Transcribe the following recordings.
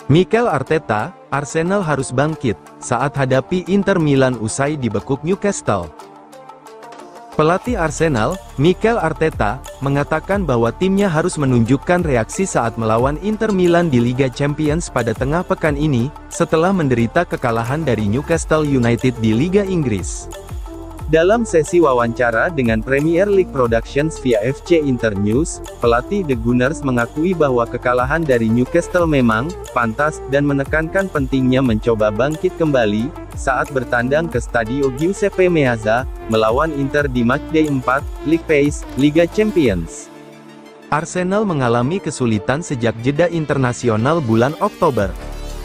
Mikel Arteta, Arsenal harus bangkit saat hadapi Inter Milan usai dibekuk Newcastle. Pelatih Arsenal, Mikel Arteta, mengatakan bahwa timnya harus menunjukkan reaksi saat melawan Inter Milan di Liga Champions pada tengah pekan ini, setelah menderita kekalahan dari Newcastle United di Liga Inggris. Dalam sesi wawancara dengan Premier League Productions via FC Internews, pelatih The Gunners mengakui bahwa kekalahan dari Newcastle memang pantas, dan menekankan pentingnya mencoba bangkit kembali saat bertandang ke Stadio Giuseppe Meazza melawan Inter di matchday 4 League Pace Liga Champions. Arsenal mengalami kesulitan sejak jeda internasional bulan Oktober.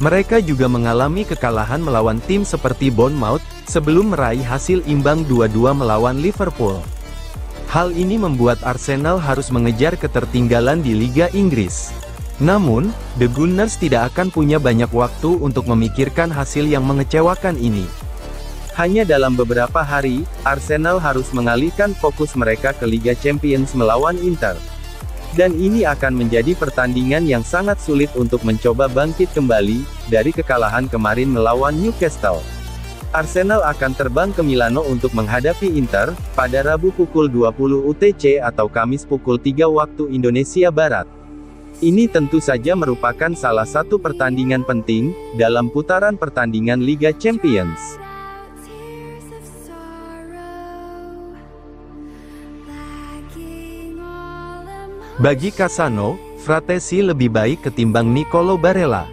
Mereka juga mengalami kekalahan melawan tim seperti Bournemouth, sebelum meraih hasil imbang 2-2 melawan Liverpool. Hal ini membuat Arsenal harus mengejar ketertinggalan di Liga Inggris. Namun, The Gunners tidak akan punya banyak waktu untuk memikirkan hasil yang mengecewakan ini. Hanya dalam beberapa hari, Arsenal harus mengalihkan fokus mereka ke Liga Champions melawan Inter. Dan ini akan menjadi pertandingan yang sangat sulit untuk mencoba bangkit kembali dari kekalahan kemarin melawan Newcastle. Arsenal akan terbang ke Milano untuk menghadapi Inter pada Rabu pukul 20 UTC atau Kamis pukul 3 waktu Indonesia Barat. Ini tentu saja merupakan salah satu pertandingan penting dalam putaran pertandingan Liga Champions. Bagi Cassano, Fratesi lebih baik ketimbang Nicolo Barella.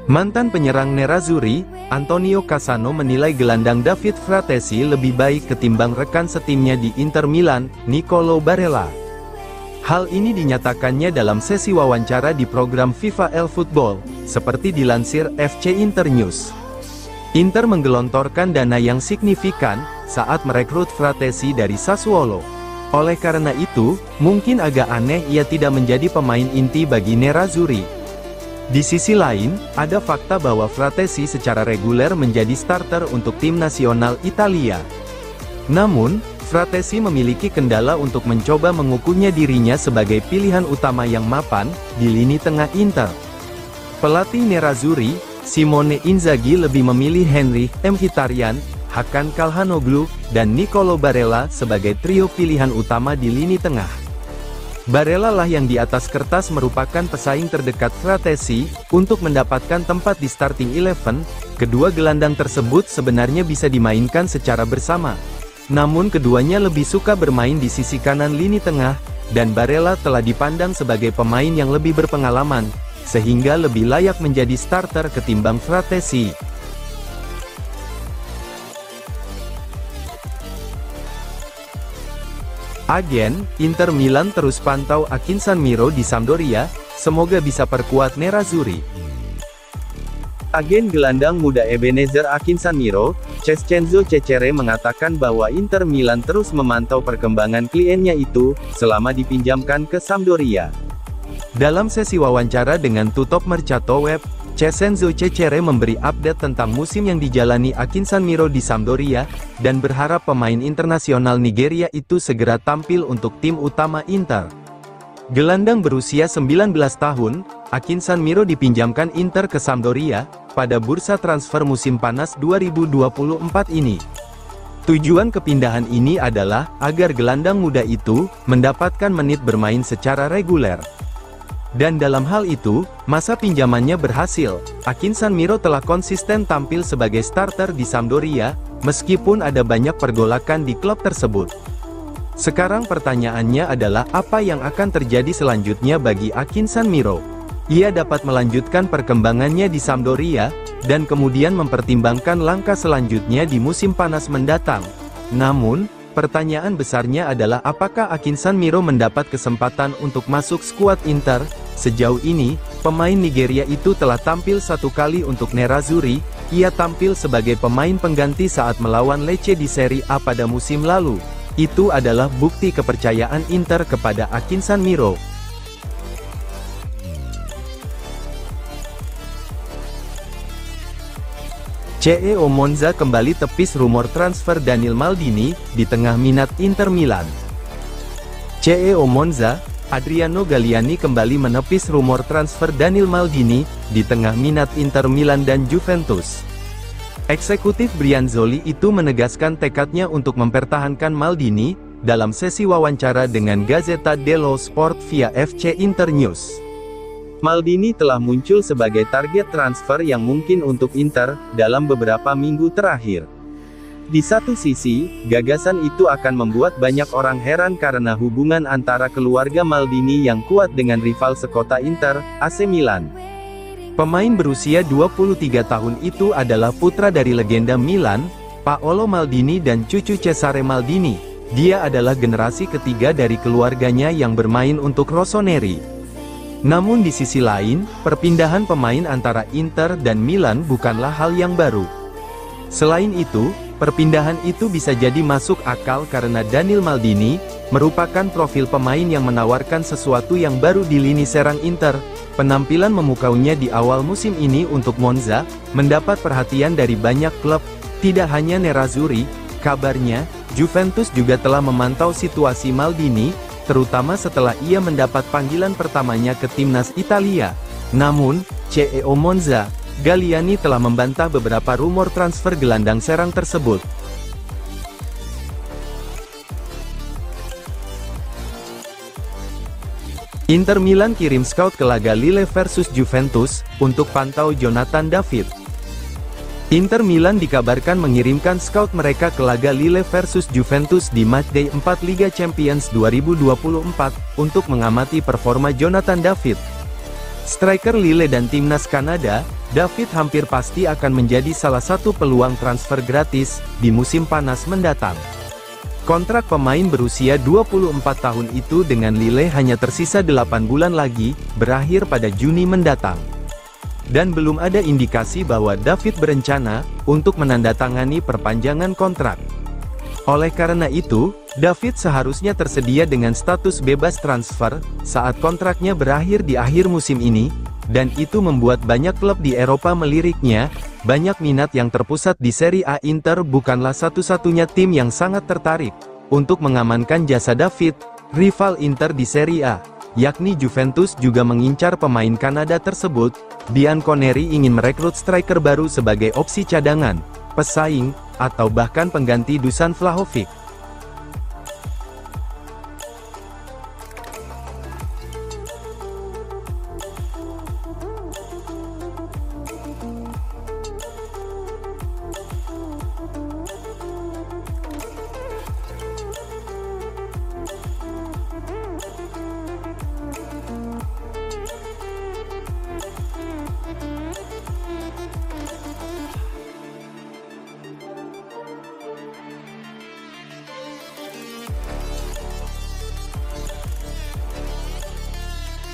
Mantan penyerang Nerazzurri, Antonio Cassano menilai gelandang David Fratesi lebih baik ketimbang rekan setimnya di Inter Milan, Nicolo Barella. Hal ini dinyatakannya dalam sesi wawancara di program FIFA El Football, seperti dilansir FC Internews. Inter menggelontorkan dana yang signifikan saat merekrut Fratesi dari Sassuolo. Oleh karena itu, mungkin agak aneh ia tidak menjadi pemain inti bagi Nerazzurri. Di sisi lain, ada fakta bahwa Fratesi secara reguler menjadi starter untuk tim nasional Italia. Namun, Fratesi memiliki kendala untuk mencoba mengukuhnya dirinya sebagai pilihan utama yang mapan di lini tengah Inter. Pelatih Nerazzurri, Simone Inzaghi lebih memilih Henrikh Mkhitaryan, Hakan Calhanoglu, dan Nicolo Barella sebagai trio pilihan utama di lini tengah. Barella lah yang di atas kertas merupakan pesaing terdekat Fratesi untuk mendapatkan tempat di starting 11. Kedua gelandang tersebut sebenarnya bisa dimainkan secara bersama. Namun keduanya lebih suka bermain di sisi kanan lini tengah, dan Barella telah dipandang sebagai pemain yang lebih berpengalaman, sehingga lebih layak menjadi starter ketimbang Fratesi. Agen Inter Milan terus pantau Akinsanmiro di Sampdoria, semoga bisa perkuat Nerazzurri. Agen gelandang muda Ebenezer Akinsanmiro, Crescenzo Cecere mengatakan bahwa Inter Milan terus memantau perkembangan kliennya itu, selama dipinjamkan ke Sampdoria. Dalam sesi wawancara dengan Tutop Mercato Web, Crescenzo Cecere memberi update tentang musim yang dijalani Akinsanmiro di Sampdoria, dan berharap pemain internasional Nigeria itu segera tampil untuk tim utama Inter. Gelandang berusia 19 tahun, Akinsanmiro dipinjamkan Inter ke Sampdoria pada bursa transfer musim panas 2024 ini. Tujuan kepindahan ini adalah agar gelandang muda itu mendapatkan menit bermain secara reguler. Dan dalam hal itu, masa pinjamannya berhasil. Akinsanmiro telah konsisten tampil sebagai starter di Sampdoria, meskipun ada banyak pergolakan di klub tersebut. Sekarang pertanyaannya adalah apa yang akan terjadi selanjutnya bagi Akinsanmiro. Ia dapat melanjutkan perkembangannya di Sampdoria, dan kemudian mempertimbangkan langkah selanjutnya di musim panas mendatang. Namun, pertanyaan besarnya adalah apakah Akinsanmiro mendapat kesempatan untuk masuk skuad Inter. Sejauh ini, pemain Nigeria itu telah tampil satu kali untuk Nerazzurri. Ia tampil sebagai pemain pengganti saat melawan Lecce di Serie A pada musim lalu. Itu adalah bukti kepercayaan Inter kepada Akinsanmiro. CEO Monza kembali tepis rumor transfer Daniel Maldini, di tengah minat Inter Milan. CEO Monza, Adriano Galliani kembali menepis rumor transfer Daniil Maldini, di tengah minat Inter Milan dan Juventus. Eksekutif Brianzoli itu menegaskan tekadnya untuk mempertahankan Maldini, dalam sesi wawancara dengan Gazzetta dello Sport via FC Internews. Maldini telah muncul sebagai target transfer yang mungkin untuk Inter, dalam beberapa minggu terakhir. Di satu sisi, gagasan itu akan membuat banyak orang heran karena hubungan antara keluarga Maldini yang kuat dengan rival sekota Inter, AC Milan. Pemain berusia 23 tahun itu adalah putra dari legenda Milan, Paolo Maldini dan cucu Cesare Maldini. Dia adalah generasi ketiga dari keluarganya yang bermain untuk Rossoneri. Namun di sisi lain, perpindahan pemain antara Inter dan Milan bukanlah hal yang baru. Selain itu, perpindahan itu bisa jadi masuk akal karena Daniil Maldini merupakan profil pemain yang menawarkan sesuatu yang baru di lini serang Inter. Penampilan memukaunya di awal musim ini untuk Monza mendapat perhatian dari banyak klub, tidak hanya Nerazzurri. Kabarnya, Juventus juga telah memantau situasi Maldini, terutama setelah ia mendapat panggilan pertamanya ke timnas Italia. Namun, CEO Monza, Galliani telah membantah beberapa rumor transfer gelandang serang tersebut. Inter Milan kirim scout ke laga Lille versus Juventus, untuk pantau Jonathan David. Inter Milan dikabarkan mengirimkan scout mereka ke laga Lille versus Juventus di matchday 4 Liga Champions 2024, untuk mengamati performa Jonathan David. Striker Lille dan timnas Kanada, David hampir pasti akan menjadi salah satu peluang transfer gratis di musim panas mendatang. Kontrak pemain berusia 24 tahun itu dengan Lille hanya tersisa 8 bulan lagi, berakhir pada Juni mendatang. Dan belum ada indikasi bahwa David berencana untuk menandatangani perpanjangan kontrak. Oleh karena itu, David seharusnya tersedia dengan status bebas transfer saat kontraknya berakhir di akhir musim ini, dan itu membuat banyak klub di Eropa meliriknya. Banyak minat yang terpusat di Serie A. Inter bukanlah satu-satunya tim yang sangat tertarik untuk mengamankan jasa David. Rival Inter di Serie A, yakni Juventus, juga mengincar pemain Kanada tersebut. Bianconeri ingin merekrut striker baru sebagai opsi cadangan, pesaing, atau bahkan pengganti Dusan Vlahovic.